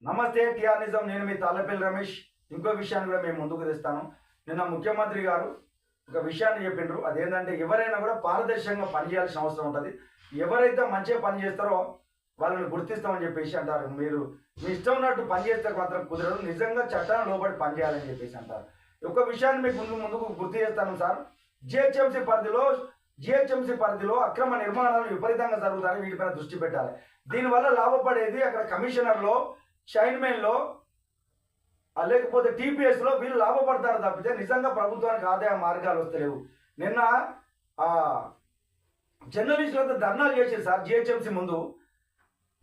నమస్తే టిఆర్ నిజం. నేను మీ తాళ్ళపల్లి రమేష్. ఇంకో విషయాన్ని కూడా మేము ముందుకు తెస్తాను. నిన్న ముఖ్యమంత్రి గారు ఒక విషయాన్ని చెప్పిండ్రు. అదేంటంటే ఎవరైనా కూడా పారదర్శకంగా పనిచేయాల్సిన అవసరం ఉంటుంది. ఎవరైతే మంచిగా పని చేస్తారో వాళ్ళని గుర్తిస్తామని చెప్పేసి అంటారు. మీరు మీ ఇష్టం ఉన్నట్టు పని చేస్తే మాత్రం కుదరదు, నిజంగా చట్టాన్ని లోబడి పనిచేయాలని చెప్పేసి అంటారు. ఒక విషయాన్ని మీకు ముందుకు గుర్తు చేస్తాను సార్. జిహెచ్ఎంసీ పరిధిలో అక్రమ నిర్మాణాలు విపరీతంగా జరుగుతాయి. వీటిపైన దృష్టి పెట్టాలి. దీనివల్ల లాభపడేది అక్కడ కమిషనర్లో, చైర్మన్లో, లేకపోతే టీపీఎస్లో వీళ్ళు లాభపడతారు తప్పితే నిజంగా ప్రభుత్వానికి ఆదాయ మార్గాలు వస్తలేవు. నిన్న జర్నలిస్టులతో ధర్నాలు చేశారు సార్ జిహెచ్ఎంసీ ముందు.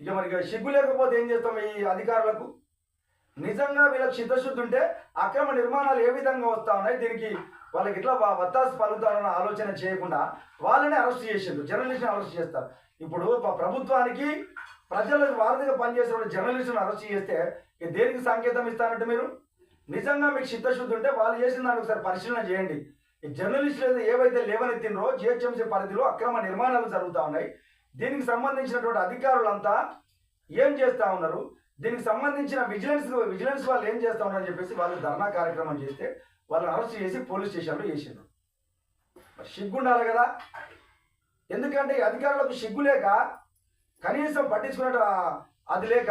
ఇక మరి సిగ్గు లేకపోతే ఏం చేస్తాం ఈ అధికారులకు? నిజంగా వీళ్ళకి చిత్తశుద్ధి ఉంటే అక్రమ నిర్మాణాలు ఏ విధంగా వస్తూ ఉన్నాయి, దీనికి వాళ్ళకి ఇట్లా వత్తాసు పలుకుతారన్న ఆలోచన చేయకుండా వాళ్ళని అరెస్ట్ చేసిండ్రు. జర్నలిస్ట్ని అరెస్ట్ చేస్తారు. ఇప్పుడు ప్రభుత్వానికి ప్రజలకు వారధిగా పనిచేసే జర్నలిస్టులను అరెస్ట్ చేస్తే దేనికి సంకేతం ఇస్తారంటే మీరు నిజంగా మీకు చిత్తశుద్ధి ఉంటే వాళ్ళు చేసిన దానికి ఒకసారి పరిశీలన చేయండి. ఈ జర్నలిస్టులు ఏవైతే లేవనెత్తినరో జిహెచ్ఎంసీ పరిధిలో అక్రమ నిర్మాణాలు జరుగుతూ ఉన్నాయి. దీనికి సంబంధించినటువంటి అధికారులంతా ఏం చేస్తూ ఉన్నారు, దీనికి సంబంధించిన విజిలెన్స్ వాళ్ళు ఏం చేస్తూ ఉన్నారని చెప్పేసి వాళ్ళు ధర్నా కార్యక్రమం చేస్తే వాళ్ళని అరెస్ట్ చేసి పోలీస్ స్టేషన్లో వేసిండ్రు. సిగ్గు ఉండాలి కదా. ఎందుకంటే ఈ అధికారులకు సిగ్గు లేక కనీసం పట్టించుకున్నట్టు అది లేక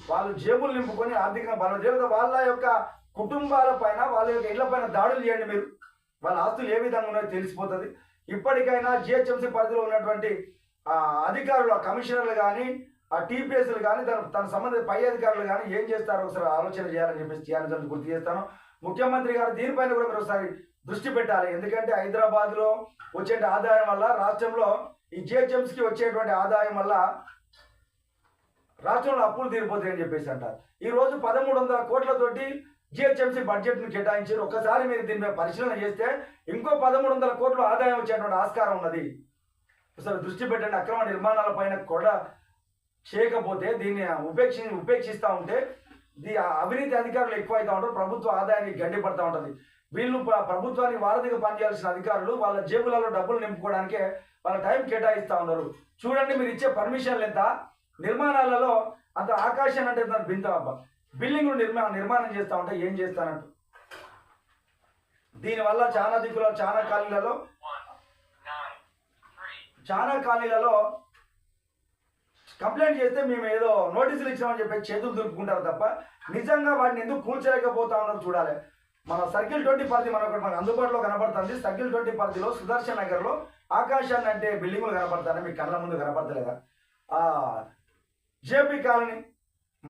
వాళ్ళు జేబులు నింపుకొని ఆర్థికంగా బలం వాళ్ళ యొక్క కుటుంబాల పైన, వాళ్ళ యొక్క ఇళ్ల పైన దాడులు చేయండి. మీరు వాళ్ళ ఆస్తులు ఏ విధంగా ఉన్నాయో తెలిసిపోతుంది. ఇప్పటికైనా జిహెచ్ఎంసీ పరిధిలో ఉన్నటువంటి అధికారులు, కమిషనర్లు కానీ, టీపీఎస్లు కానీ, తన సంబంధిత పై అధికారులు కానీ ఏం చేస్తారో ఒకసారి ఆలోచన చేయాలని చెప్పేసి టీఆర్ఎస్ గుర్తు చేస్తాను. ముఖ్యమంత్రి గారు దీనిపైన కూడా మీరు ఒకసారి దృష్టి పెట్టాలి. ఎందుకంటే హైదరాబాద్లో వచ్చే ఆదాయం వల్ల, రాష్ట్రంలో ఈ జిహెచ్ఎంసీకి వచ్చేటువంటి ఆదాయం వల్ల రాష్ట్రంలో అప్పులు తీరిపోతాయని చెప్పేసి అంటారు. ఈరోజు 1300 కోట్లతోటి జిహెచ్ఎంసీ బడ్జెట్ను కేటాయించారు. ఒక్కసారి మీరు దీని మీద పరిశీలన చేస్తే ఇంకో 1300 కోట్లు ఆదాయం వచ్చేటువంటి ఆస్కారం ఉన్నది. అసలు దృష్టి పెట్టండి. అక్రమ నిర్మాణాల పైన కూడా చేయకపోతే దీన్ని ఉపేక్షిస్తూ ఉంటే అవినీతి అధికారులు ఎక్కువైతే ఉంటారు. ప్రభుత్వ ఆదాయానికి గండిపడతా ఉంటుంది. వీళ్ళు ప్రభుత్వానికి వారధిగా పనిచేయాల్సిన అధికారులు వాళ్ళ జేబులలో డబ్బులు నింపుకోవడానికే వాళ్ళ టైం కేటాయిస్తూ ఉన్నారు. చూడండి, మీరు ఇచ్చే పర్మిషన్లు ఎంత, నిర్మాణాలలో అంత ఆకాశాన్ని అంటే బిల్డింగ్లు నిర్మాణం చేస్తూ ఉంటే ఏం చేస్తానంటూ దీనివల్ల చాలా కాలనీలలో కంప్లైంట్ చేస్తే మేము ఏదో నోటీసులు ఇచ్చామని చెప్పి చేతులు దులుపుకుంటారు తప్ప నిజంగా వాటిని ఎందుకు కూల్చలేకపోతా ఉన్నారో చూడాలి. మన సర్కిల్ 20 పరిధి మనకు అందుబాటులో కనబడుతుంది. సర్కిల్ 20 పరిధిలో సుదర్శన్ నగర్లో ఆకాశాన్ని అంటే బిల్డింగులు కనబడతాయి. మీకు కళ్ళ ముందు కనబడతలేదా? JP colony